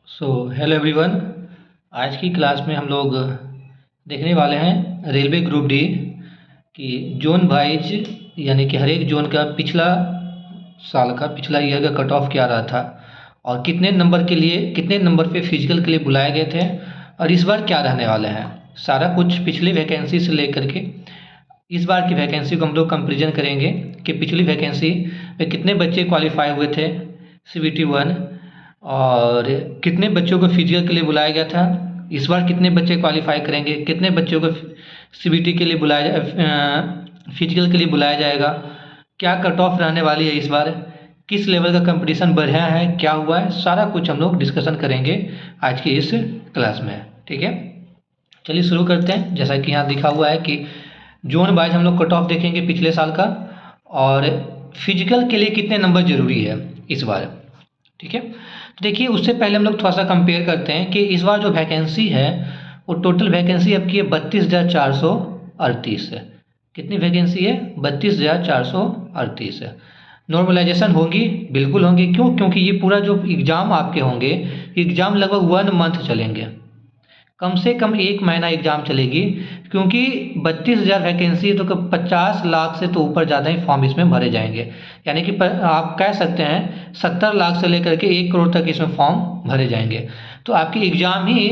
Hello everyone. आज की class में हम लोग देखने वाले हैं रेलवे ग्रुप डी कि जोन वाइज यानी कि हर एक जोन का पिछला ईयर का कट ऑफ क्या रहा था और कितने नंबर पे फिजिकल के लिए बुलाए गए थे और इस बार क्या रहने वाले हैं। सारा कुछ पिछली वैकेंसी से लेकर के इस बार की वैकेंसी को हम लोग कंपेरिजन करेंगे कि पिछली वैकेंसी में कितने बच्चे क्वालिफाई हुए थे CBT 1 और कितने बच्चों को फिजिकल के लिए बुलाया गया था। इस बार कितने बच्चे क्वालिफाई करेंगे, कितने बच्चों को CBT के लिए फिजिकल के लिए बुलाया जाएगा, क्या कट ऑफ रहने वाली है, इस बार किस लेवल का कंपटीशन बढ़ा है, क्या हुआ है, सारा कुछ हम लोग डिस्कशन करेंगे आज की इस क्लास में। ठीक है, चलिए शुरू करते हैं। जैसा कि यहाँ लिखा हुआ है कि जोन वाइज हम लोग कट ऑफ देखेंगे पिछले साल का और फिजिकल के लिए कितने नंबर जरूरी है इस बार। ठीक है, तो देखिए उससे पहले हम लोग थोड़ा सा कंपेयर करते हैं कि इस बार जो वैकेंसी है वो टोटल वैकेंसी आपकी है 32,438 है। कितनी वैकेंसी है? 32,438 है। नॉर्मलाइजेशन होंगी, बिल्कुल होंगी। क्यों? क्योंकि ये पूरा जो एग्ज़ाम आपके होंगे, एग्ज़ाम लगभग 1 मंथ चलेंगे, कम से कम 1 महीना एग्ज़ाम चलेगी। क्योंकि 32,000 वैकेंसी है तो 50 लाख से तो ऊपर ज़्यादा ही फॉर्म इसमें भरे जाएंगे। यानी कि आप कह सकते हैं 70 लाख से लेकर के 1 करोड़ तक इसमें फॉर्म भरे जाएंगे। तो आपकी एग्ज़ाम ही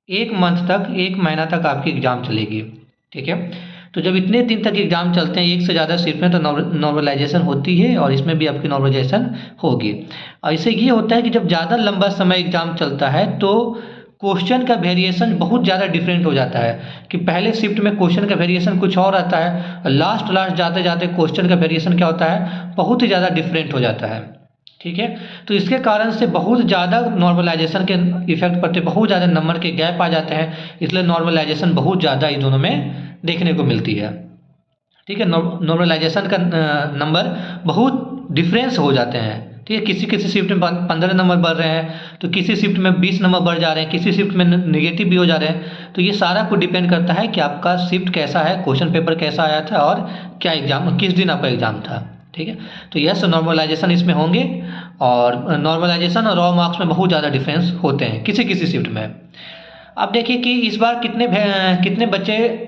1 मंथ तक, 1 महीना तक आपकी एग्ज़ाम चलेगी। ठीक है, तो जब इतने दिन तक एग्ज़ाम चलते हैं, एक से ज़्यादा शिफ्ट में, तो नॉर्मलाइजेशन होती है और इसमें भी आपकी नॉर्मलाइजेशन होगी। और इससे ये होता है कि जब ज़्यादा लंबा समय एग्ज़ाम चलता है तो क्वेश्चन का वेरिएशन बहुत ज़्यादा डिफरेंट हो जाता है कि पहले शिफ्ट में क्वेश्चन का वेरिएशन कुछ और आता है और लास्ट जाते जाते क्वेश्चन का वेरिएशन क्या होता है, बहुत ही ज़्यादा डिफरेंट हो जाता है। ठीक है, तो इसके कारण से बहुत ज़्यादा नॉर्मलाइजेशन के इफेक्ट पड़ते, बहुत ज़्यादा नंबर के गैप आ जाते हैं। इसलिए नॉर्मलाइजेशन बहुत ज़्यादा इन दोनों में देखने को मिलती है। ठीक है, नॉर्मलाइजेशन का नंबर बहुत डिफरेंस हो जाते हैं। ठीक है, किसी शिफ्ट में 15 नंबर बढ़ रहे हैं तो किसी शिफ्ट में 20 नंबर बढ़ जा रहे हैं, किसी शिफ्ट में नेगेटिव भी हो जा रहे हैं। तो ये सारा कुछ डिपेंड करता है कि आपका शिफ्ट कैसा है, क्वेश्चन पेपर कैसा आया था और क्या एग्जाम, किस दिन आपका एग्जाम था। ठीक है, तो यस, नॉर्मलाइजेशन इसमें होंगे और नॉर्मलाइजेशन और रॉ मार्क्स में बहुत ज़्यादा डिफरेंस होते हैं किसी शिफ्ट में। अब देखिए कि इस बार कितने बच्चे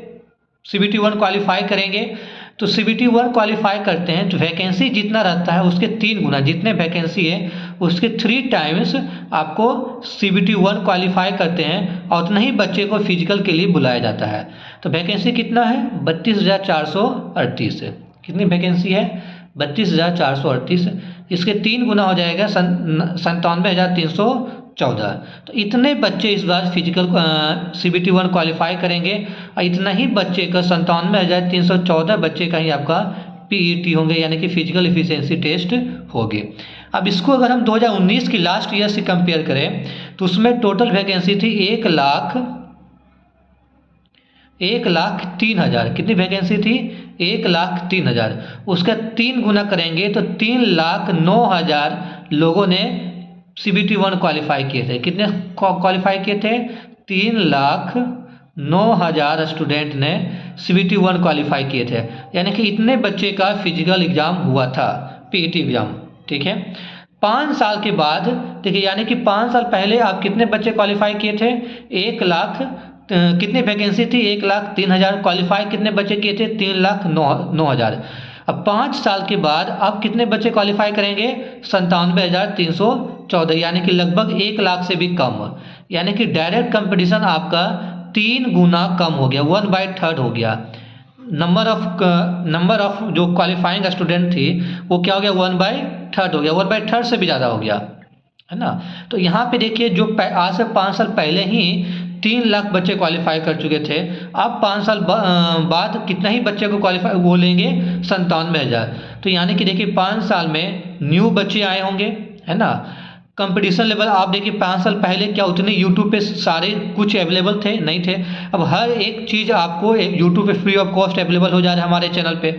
CBT 1 क्वालिफाई करेंगे। तो CBT 1 क्वालिफाई करते हैं तो वैकेंसी जितना रहता है उसके 3 गुना, जितने वैकेंसी है उसके 3 टाइम्स आपको CBT 1 क्वालिफाई करते हैं और उतना ही बच्चे को फिजिकल के लिए बुलाया जाता है। तो वैकेंसी कितना है? 32,438 है। कितनी वैकेंसी है? 32,438। इसके 3 गुना हो जाएगा 97,314। तो इतने बच्चे इस बार फिजिकल CBT 1 क्वालिफाई करेंगे और इतना ही बच्चे का 97,314 बच्चे का ही आपका PET होंगे, यानी कि फिजिकल एफिशिएंसी टेस्ट होगी। अब इसको अगर हम 2019 की लास्ट ईयर से कंपेयर करें तो उसमें टोटल वैकेंसी थी 1,03,000। कितनी वैकेंसी थी? 1,03,000। उसका 3 गुना करेंगे तो 3,09,000 लोगों ने CBT 1 क्वालिफाई किए थे। कितने क्वालिफाई किए थे? 3,09,000 स्टूडेंट ने CBT 1 क्वालिफाई किए थे। यानी कि इतने बच्चे का फिजिकल एग्जाम हुआ था, PET एग्जाम। ठीक है, 5 साल के बाद देखिए, यानी कि 5 साल पहले आप कितने बच्चे क्वालिफाई किए थे? 1 लाख। कितनी वैकेंसी थी? 1,03,000। क्वालिफाई कितने बच्चे किए थे? 3,09,000। अब 5 साल के बाद आप कितने बच्चे क्वालिफाई करेंगे? 97,314, यानी कि लगभग 1 लाख से भी कम। यानी कि डायरेक्ट कंपटीशन आपका 3 गुना कम हो गया, 1/3 हो गया। नंबर ऑफ जो क्वालिफाइंग स्टूडेंट थी वो क्या हो गया? 1/3 हो गया, 1/3 से भी ज़्यादा हो गया, है ना। तो यहाँ पे देखिए, जो आज से 5 साल पहले ही 3 लाख बच्चे क्वालिफाई कर चुके थे, अब 5 साल बाद कितना ही बच्चे को क्वालिफाई वो लेंगे? 97,000। तो यानी कि देखिए 5 साल में न्यू बच्चे आए होंगे, है ना। कंपटीशन लेवल आप देखिए 5 साल पहले क्या उतने यूट्यूब पे सारे कुछ अवेलेबल थे? नहीं थे। अब हर एक चीज़ आपको यूट्यूब पे फ्री ऑफ कॉस्ट अवेलेबल हो जा रहा है हमारे चैनल पे।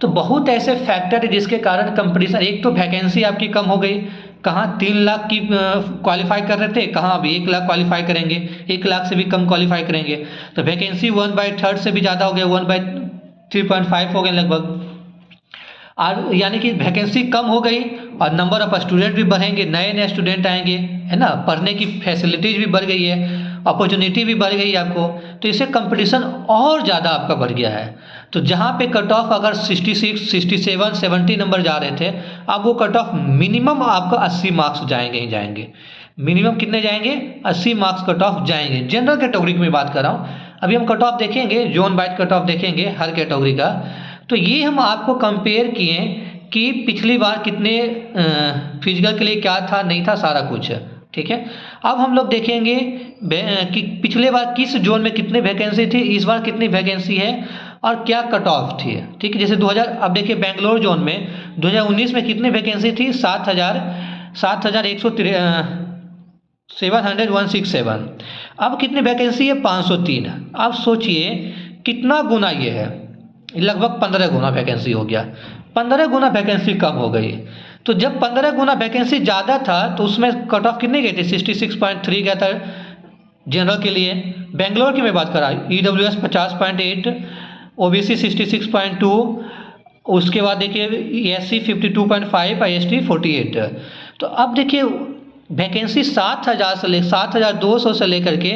तो बहुत ऐसे फैक्टर है जिसके कारण कंपटीशन, एक तो वैकेंसी आपकी कम हो गई, कहाँ 3 लाख की क्वालिफाई कर रहे थे, कहाँ अभी 1 लाख क्वालिफाई करेंगे, 1 लाख से भी कम क्वालिफाई करेंगे। तो वैकेंसी 1/3 से भी ज़्यादा हो गया, 1/3.5 हो गए लगभग। और यानी कि वैकेंसी कम हो गई और नंबर ऑफ स्टूडेंट भी बढ़ेंगे, नए नए स्टूडेंट आएंगे, है ना, पढ़ने की फैसिलिटीज़ भी बढ़ गई है, अपॉर्चुनिटी भी बढ़ गई है आपको, तो इससे कंपटीशन और ज़्यादा आपका बढ़ गया है। तो जहाँ पे कट ऑफ अगर 66, 67, 70 नंबर जा रहे थे, अब वो कट ऑफ मिनिमम आपका 80 मार्क्स जाएंगे ही जाएंगे। मिनिमम कितने जाएंगे? 80 मार्क्स कट ऑफ जाएंगे। जनरल कैटेगरी में बात कर रहा हूँ। अभी हम कट ऑफ देखेंगे, जोन वाइज कट ऑफ देखेंगे हर कैटेगरी का। तो ये हम आपको कंपेयर किए कि पिछली बार कितने फिजिकल के लिए क्या था, नहीं था, सारा कुछ, ठीक है। अब हम लोग देखेंगे कि पिछले बार किस जोन में कितने वैकेंसी थी, इस बार कितनी वैकेंसी है और क्या कट ऑफ थी, ठीक है। जैसे 2000, अब देखिए बेंगलोर जोन में 2019 में कितनी वैकेंसी थी? 7,167। अब कितनी वैकेंसी है? 503। अब सोचिए कितना गुना ये है, लगभग 15 गुना वैकेंसी हो गया। 15 गुना वैकेंसी कम हो गई। तो जब 15 गुना वैकेंसी ज़्यादा था तो उसमें कट ऑफ कितनी गई थी? 66.3 गया था जनरल के लिए। बेंगलोर की मैं बात कर रहा हूँ, EWS 50.8, OBC 66.2, उसके बाद देखिए SC 52.5, IST 48। तो अब देखिए वैकेंसी 7,200 से लेकर के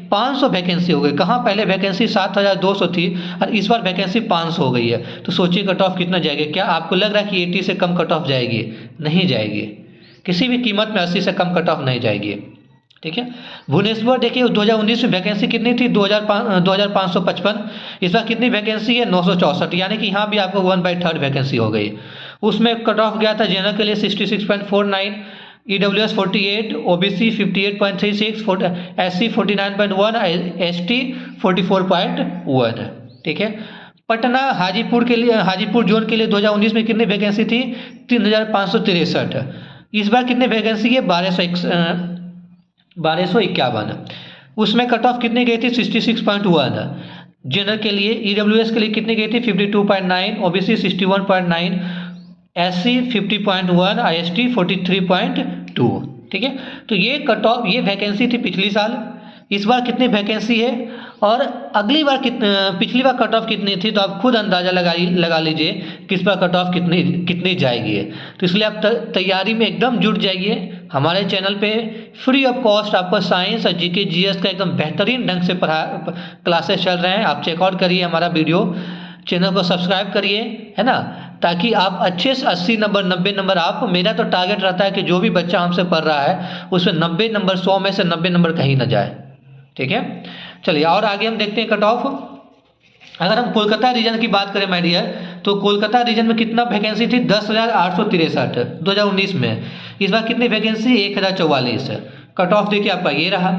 500 वैकेंसी हो गई। कहाँ पहले वैकेंसी 7,200 थी और इस बार वैकेंसी 500 हो गई है। तो सोचिए कट ऑफ कितना जाएगी। क्या आपको लग रहा है कि 80 से कम कट ऑफ जाएगी? नहीं जाएगी, किसी भी कीमत में 80 से कम कट ऑफ नहीं जाएगी, ठीक है। भुवनेश्वर देखिए 2019 में वैकेंसी कितनी थी? 2,555। इस बार कितनी वैकेंसी है? 964, यानी कि यहाँ भी आपको 1/3 वैकेंसी हो गई। उसमें कट ऑफ गया था जनरल के लिए 66.49, EWS 48, OBC 58.36, SC 49.1, ST 44.1, ठीक है। पटना हाजीपुर के लिए, हाजीपुर जोन के लिए 2019 में कितनी वैकेंसी थी? 3,563। इस बार कितनी वैकेंसी है? 1251। उसमें कट ऑफ कितनी गई थी? 66.1। जनरल के लिए, EWS के लिए कितनी गई थी? 52.9, OBC 61.9, SC 50.1, IST 43.2, ठीक है। तो ये कट ऑफ, ये वैकेंसी थी पिछली साल। इस बार कितनी वैकेंसी है और अगली बार पिछली बार कट ऑफ कितनी थी? तो आप खुद अंदाज़ा लगा लीजिए कि इस बार कट ऑफ कितनी जाएगी। तो इसलिए आप तैयारी में एकदम जुट जाइए। हमारे चैनल पे फ्री ऑफ कॉस्ट आपको साइंस और GK GS का एकदम बेहतरीन ढंग से क्लासेस चल रहे हैं। आप चेकआउट करिए हमारा वीडियो, चैनल को सब्सक्राइब करिए, है ना, ताकि आप अच्छे से 80 नंबर 90 नंबर, आप, मेरा तो टारगेट रहता है कि जो भी बच्चा हमसे पढ़ रहा है उसमें 90 नंबर, 100 में से 90 नंबर कहीं ना जाए, ठीक है। चलिए और आगे हम देखते हैं कट ऑफ। अगर हम कोलकाता रीजन की बात करें माय डियर, तो कोलकाता रीजन में कितना वैकेंसी थी? 10,863 2019 में। इस बार कितनी वैकेंसी? 1,044। कट ऑफ देखिए आपका ये रहा।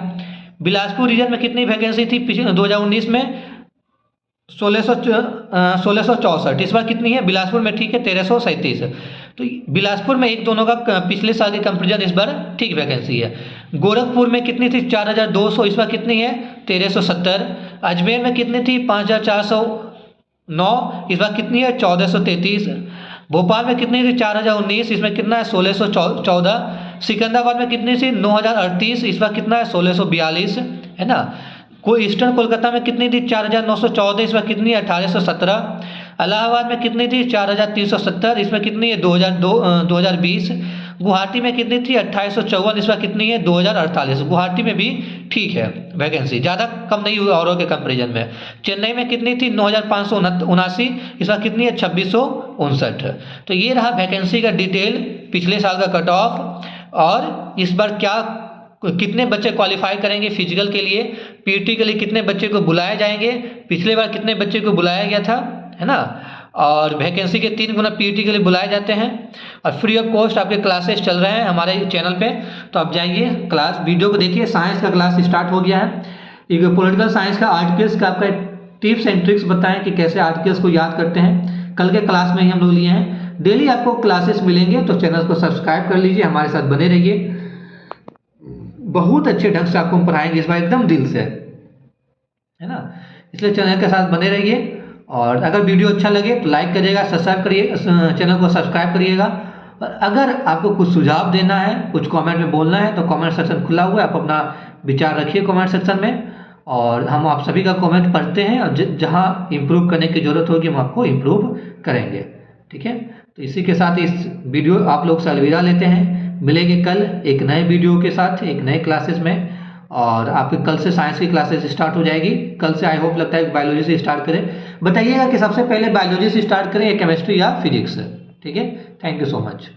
बिलासपुर रीजन में कितनी वैकेंसी थी 2019 में? 1664। इस बार कितनी है बिलासपुर में? ठीक है, 1337। तो बिलासपुर में एक दोनों का पिछले साल के कंपेरिजन इस बार ठीक वैकेंसी है। गोरखपुर में कितनी थी? 4,200। इस बार कितनी है? 1,370। अजमेर में कितनी थी? 5,409। इस बार कितनी है? 1,433। भोपाल में कितनी थी? 4,019। इसमें कितना है? 1,614। सिकंदराबाद में कितनी थी? 9,038। इस बार कितना है? 1,642, है ना। कोई ईस्टर्न कोलकाता में कितनी थी? 4,914। इस बार कितनी है? 1,817। इलाहाबाद में कितनी थी? 4,370। इसमें कितनी है? 2020। गुवाहाटी में कितनी थी? 2,854। इस बार कितनी है? 2,048। गुवाहाटी में भी ठीक है वैकेंसी, ज़्यादा कम नहीं हुई औरों के कंपेरिजन में। चेन्नई में कितनी थी? 9,579। इस बार कितनी है? 2,659। तो ये रहा वैकेंसी का डिटेल, पिछले साल का कट ऑफ, और इस बार क्या कितने बच्चे क्वालिफाई करेंगे फिजिकल के लिए, पीटी के लिए कितने बच्चे को बुलाए जाएंगे, पिछले बार कितने बच्चे को बुलाया गया था, है ना। और वैकेंसी के 3 गुना पीटी के लिए बुलाए जाते हैं। और फ्री ऑफ कॉस्ट आपके क्लासेस चल रहे हैं हमारे चैनल पे, तो आप जाइए क्लास, वीडियो को देखिए। साइंस का क्लास स्टार्ट हो गया है। एक पॉलिटिकल साइंस का आर्टिकल्स का आपका टिप्स एंड ट्रिक्स बताएं कि कैसे आर्टिकल्स को याद करते हैं, कल के क्लास में ही हम लोग लिए हैं। डेली आपको क्लासेस मिलेंगे, तो चैनल को सब्सक्राइब कर लीजिए, हमारे साथ बने रहिए। बहुत अच्छे ढंग से आपको हम पढ़ाएंगे इस बार, एकदम दिल से, है ना। इसलिए चैनल के साथ बने रहिए। और अगर वीडियो अच्छा लगे तो लाइक करिएगा, सब्सक्राइब करिए, चैनल को सब्सक्राइब करिएगा। और अगर आपको कुछ सुझाव देना है, कुछ कमेंट में बोलना है, तो कमेंट सेक्शन खुला हुआ है, आप अपना विचार रखिए कमेंट सेक्शन में, और हम आप सभी का कमेंट पढ़ते हैं, और जहाँ इम्प्रूव करने की ज़रूरत होगी हम आपको इम्प्रूव करेंगे, ठीक है। तो इसी के साथ इस वीडियो आप लोग से अलविदा लेते हैं। मिलेंगे कल एक नए वीडियो के साथ, एक नए क्लासेस में। और आपके कल से साइंस की क्लासेस स्टार्ट हो जाएगी। कल से आई होप लगता है बायोलॉजी से स्टार्ट करें। बताइएगा कि सबसे पहले बायोलॉजी से स्टार्ट करें या केमिस्ट्री या फिजिक्स से। ठीक है, थैंक यू सो मच।